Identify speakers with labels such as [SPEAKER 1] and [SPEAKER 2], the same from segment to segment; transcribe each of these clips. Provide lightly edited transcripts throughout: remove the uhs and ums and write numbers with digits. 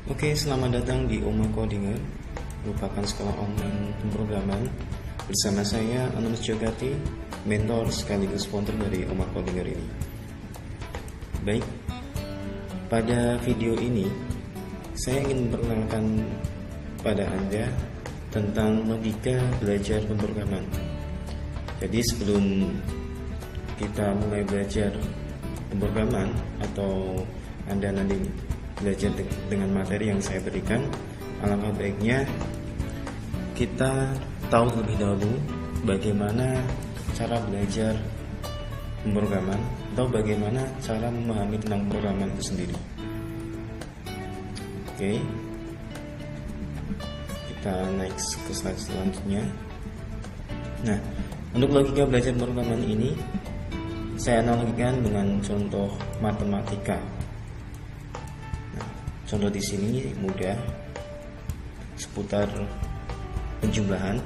[SPEAKER 1] Oke, selamat datang di Oma Codinger, merupakan sekolah online pemrograman. Bersama saya Anus Jogati, mentor sekaligus founder dari Oma Codinger ini. Baik, pada video ini saya ingin memperkenalkan pada Anda tentang logika belajar pemrograman. Jadi sebelum kita mulai belajar pemrograman atau Anda nanti belajar dengan materi yang saya berikan, alangkah baiknya kita tahu terlebih dahulu bagaimana cara belajar pemrograman atau bagaimana cara memahami tentang pemrograman itu sendiri. Oke, kita next ke slide selanjutnya. Nah, untuk logika belajar pemrograman ini saya analogikan dengan contoh matematika. Contoh di sini mudah, seputar penjumlahan.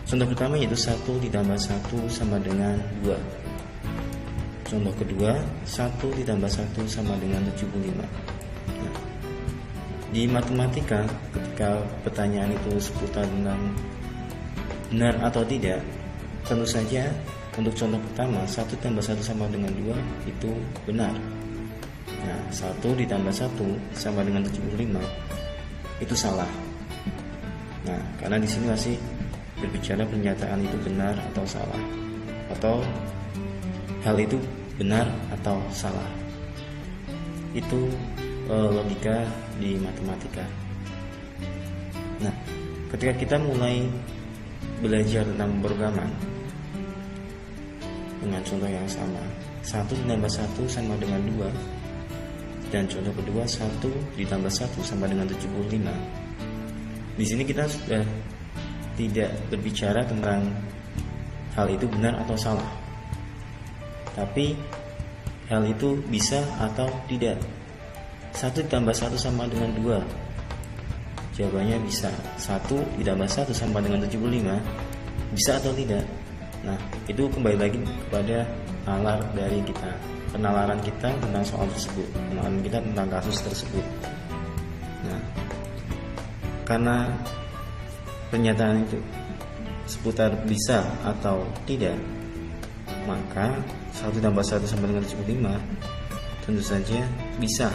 [SPEAKER 1] Contoh pertama yaitu 1 ditambah 1 sama dengan 2. Contoh kedua, 1 ditambah 1 sama dengan 75. Nah, di matematika ketika pertanyaan itu seputar tentang benar atau tidak, tentu saja untuk contoh pertama 1 ditambah 1 sama dengan 2 itu benar. Nah, 1 ditambah 1 sama dengan 75 itu salah. Nah, karena di sini masih berbicara pernyataan itu benar atau salah, atau hal itu benar atau salah. Itu logika di matematika. Nah, ketika kita mulai belajar tentang pemrograman dengan contoh yang sama, 1 ditambah 1 sama dengan 2, dan contoh kedua 1 ditambah 1 sama dengan 75. Di sini kita sudah tidak berbicara tentang hal itu benar atau salah, tapi hal itu bisa atau tidak. 1 ditambah 1 sama dengan 2, jawabannya bisa. 1 ditambah 1 sama dengan 75, bisa atau tidak. Nah, itu kembali lagi kepada nalar dari kita, penalaran kita tentang soal tersebut, penalaran kita tentang kasus tersebut. Nah, karena pernyataan itu seputar bisa atau tidak, maka 1 tambah 1 sama dengan 75 tentu saja bisa.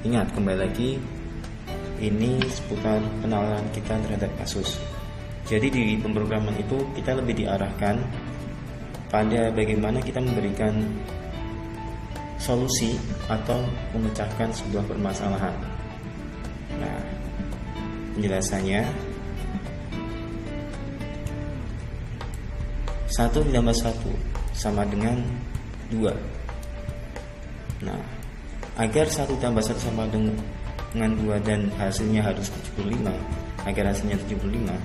[SPEAKER 1] Ingat, kembali lagi, ini seputar penalaran kita terhadap kasus. Jadi di pemrograman itu kita lebih diarahkan pada bagaimana kita memberikan solusi atau memecahkan sebuah permasalahan. Nah, penjelasannya 1 ditambah 1 sama dengan 2. Nah, agar 1 tambah 1 sama dengan 2 dan hasilnya harus 75, agar hasilnya 75,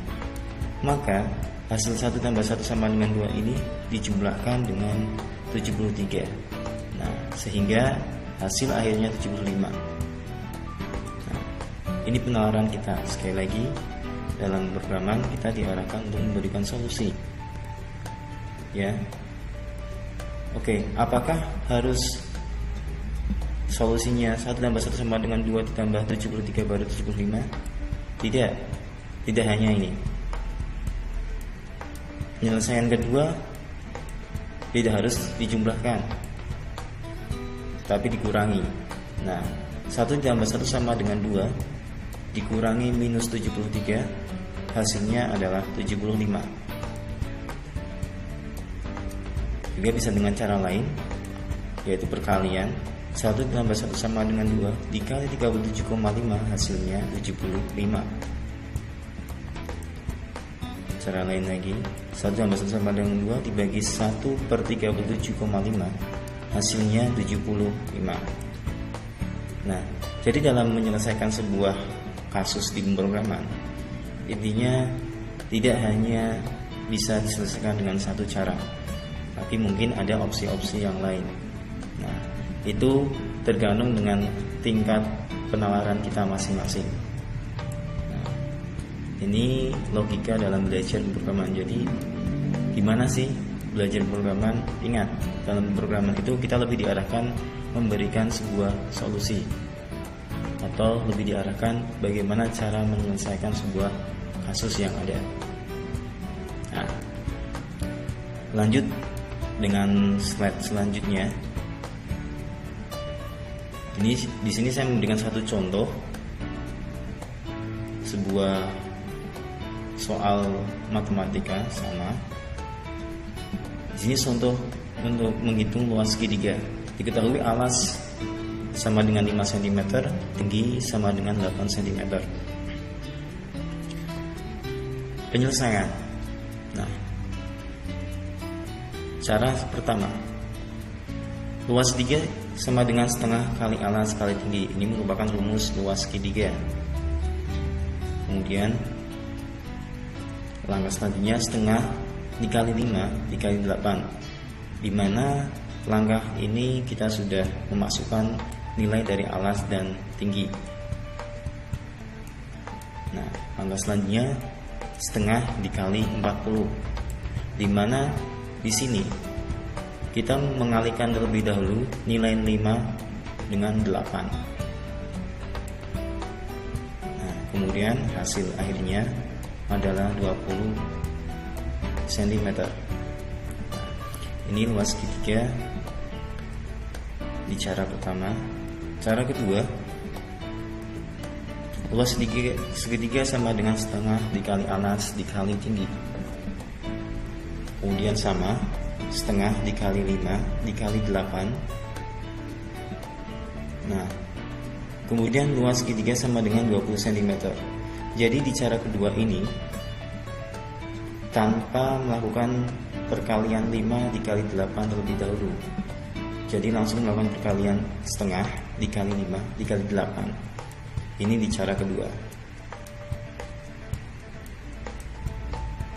[SPEAKER 1] maka hasil 1 tambah 1 sama dengan 2 ini dijumlahkan dengan 73. Nah, sehingga hasil akhirnya 75. Nah, ini penalaran kita. Sekali lagi, dalam pemrograman kita diarahkan untuk memberikan solusi. Ya. Oke, apakah harus solusinya 1 tambah 1 sama dengan 2 ditambah 73 baru 75? Tidak. Tidak hanya ini. Penyelesaian kedua tidak harus dijumlahkan, tapi dikurangi. Nah, 1 ditambah 1 sama dengan 2 dikurangi minus 73, hasilnya adalah 75. Juga bisa dengan cara lain, yaitu perkalian. 1 ditambah 1 sama dengan 2 dikali 37,5 hasilnya 75. Cara lain lagi, 1 tambah 1 sama dengan 2 dibagi 1 per 37,5 hasilnya 75. Nah, jadi dalam menyelesaikan sebuah kasus di pemrograman, intinya tidak hanya bisa diselesaikan dengan satu cara, tapi mungkin ada opsi-opsi yang lain. Nah, itu tergantung dengan tingkat penalaran kita masing-masing. Ini logika dalam belajar pemrograman. Jadi gimana sih belajar pemrograman? Ingat, dalam pemrograman itu kita lebih diarahkan memberikan sebuah solusi. atau lebih diarahkan bagaimana cara menyelesaikan sebuah kasus yang ada. Nah, lanjut dengan slide selanjutnya. Ini di sini saya memberikan satu contoh sebuah soal matematika sama. Di sini contoh untuk menghitung luas segitiga. Diketahui alas sama dengan 5 cm, tinggi sama dengan 8 cm. Penyelesaian. Nah, cara pertama, luas segitiga sama dengan setengah kali alas kali tinggi. Ini merupakan rumus luas segitiga. Kemudian langkah selanjutnya setengah dikali 5 dikali 8, dimana langkah ini kita sudah memasukkan nilai dari alas dan tinggi. Nah, langkah selanjutnya setengah dikali 40, dimana di sini kita mengalihkan terlebih dahulu nilai 5 dengan 8. Nah, kemudian hasil akhirnya adalah 20 cm. Ini luas segitiga di cara pertama. Cara kedua, luas segitiga sama dengan setengah dikali alas dikali tinggi. Kemudian sama, setengah dikali 5 dikali 8. Nah, kemudian luas segitiga sama dengan 20 cm. Jadi di cara kedua ini tanpa melakukan perkalian 5 dikali 8 terlebih dahulu. Jadi langsung melakukan perkalian setengah dikali 5 dikali 8. Ini di cara kedua.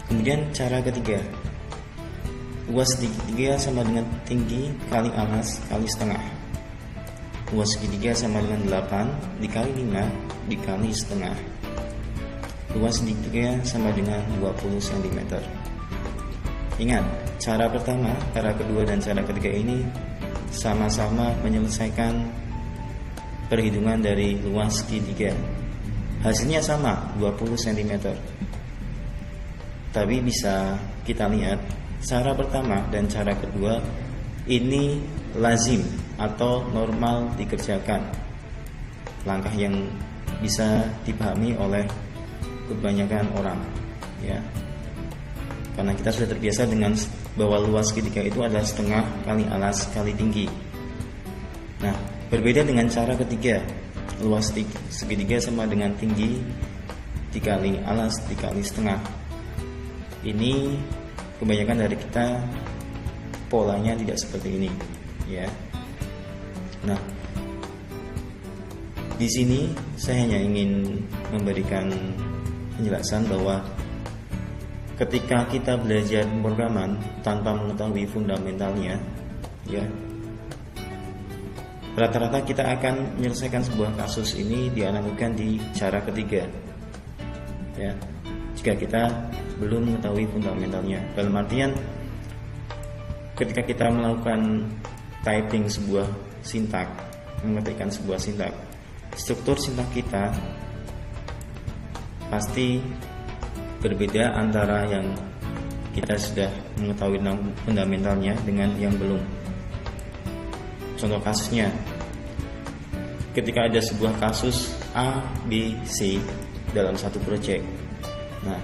[SPEAKER 1] Kemudian cara ketiga, luas segitiga sama dengan tinggi kali alas kali setengah. Luas segitiga sama dengan 8 dikali 5 dikali setengah. Luas segitiga sama dengan 20 cm. Ingat, cara pertama, cara kedua, dan cara ketiga ini sama-sama menyelesaikan perhitungan dari luas segitiga. Hasilnya sama, 20 cm. Tapi bisa kita lihat cara pertama dan cara kedua ini lazim atau normal dikerjakan. Langkah yang bisa dipahami oleh kebanyakan orang, ya. Karena kita sudah terbiasa dengan bahwa luas segitiga itu adalah setengah kali alas kali tinggi. Nah, berbeda dengan cara ketiga, luas segitiga sama dengan tinggi dikali alas dikali setengah. Ini kebanyakan dari kita polanya tidak seperti ini, ya. Nah, di sini saya hanya ingin memberikan penjelasan bahwa ketika kita belajar pemrograman tanpa mengetahui fundamentalnya, ya, rata-rata kita akan menyelesaikan sebuah kasus ini dianalogikan di cara ketiga, ya, jika kita belum mengetahui fundamentalnya. Dalam artian, ketika kita melakukan typing sebuah sintak, mengetikkan sebuah sintak, struktur sintak kita pasti berbeda antara yang kita sudah mengetahui fundamentalnya dengan yang belum. Contoh kasusnya, ketika ada sebuah kasus A, B, C dalam satu proyek. Nah,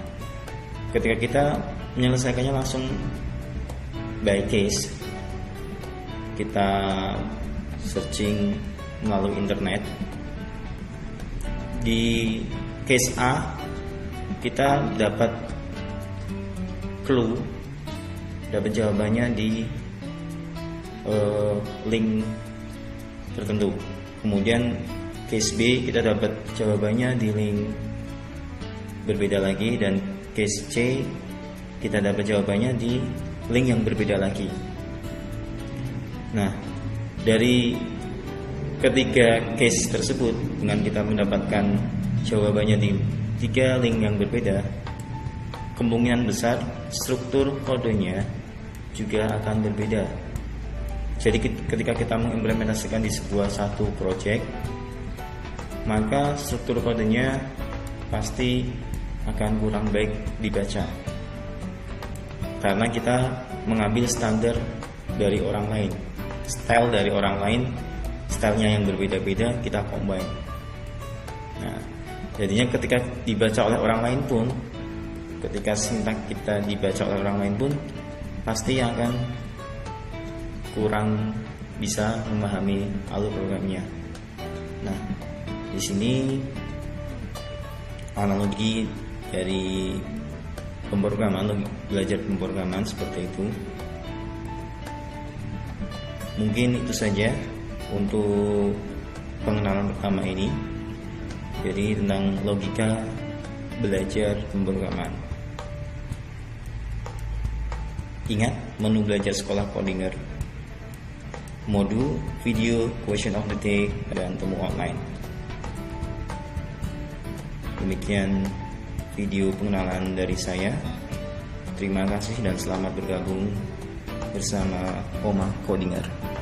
[SPEAKER 1] ketika kita menyelesaikannya langsung by case, kita searching melalui internet. Di case A kita dapat clue, dapat jawabannya di link tertentu. Kemudian case B kita dapat jawabannya di link berbeda lagi, dan case C kita dapat jawabannya di link yang berbeda lagi. Nah, dari ketiga case tersebut, dengan kita mendapatkan jawabannya di 3 link yang berbeda, kemungkinan besar struktur kodenya juga akan berbeda. Jadi ketika kita mengimplementasikan di sebuah satu project, maka struktur kodenya pasti akan kurang baik dibaca, karena kita mengambil standar dari orang lain, style dari orang lain, stylenya yang berbeda-beda kita combine. Nah, jadinya ketika dibaca oleh orang lain pun, ketika sintaks kita dibaca oleh orang lain pun, pasti akan kurang bisa memahami alur programnya. Nah, di sini analogi dari pemrograman, belajar pemrograman seperti itu. Mungkin itu saja untuk pengenalan pertama ini. Jadi tentang logika belajar pemrograman. Ingat, menu belajar sekolah Codinger, modul, video, question of the day, dan temu online. Demikian video pengenalan dari saya. Terima kasih dan selamat bergabung bersama Oma Codinger.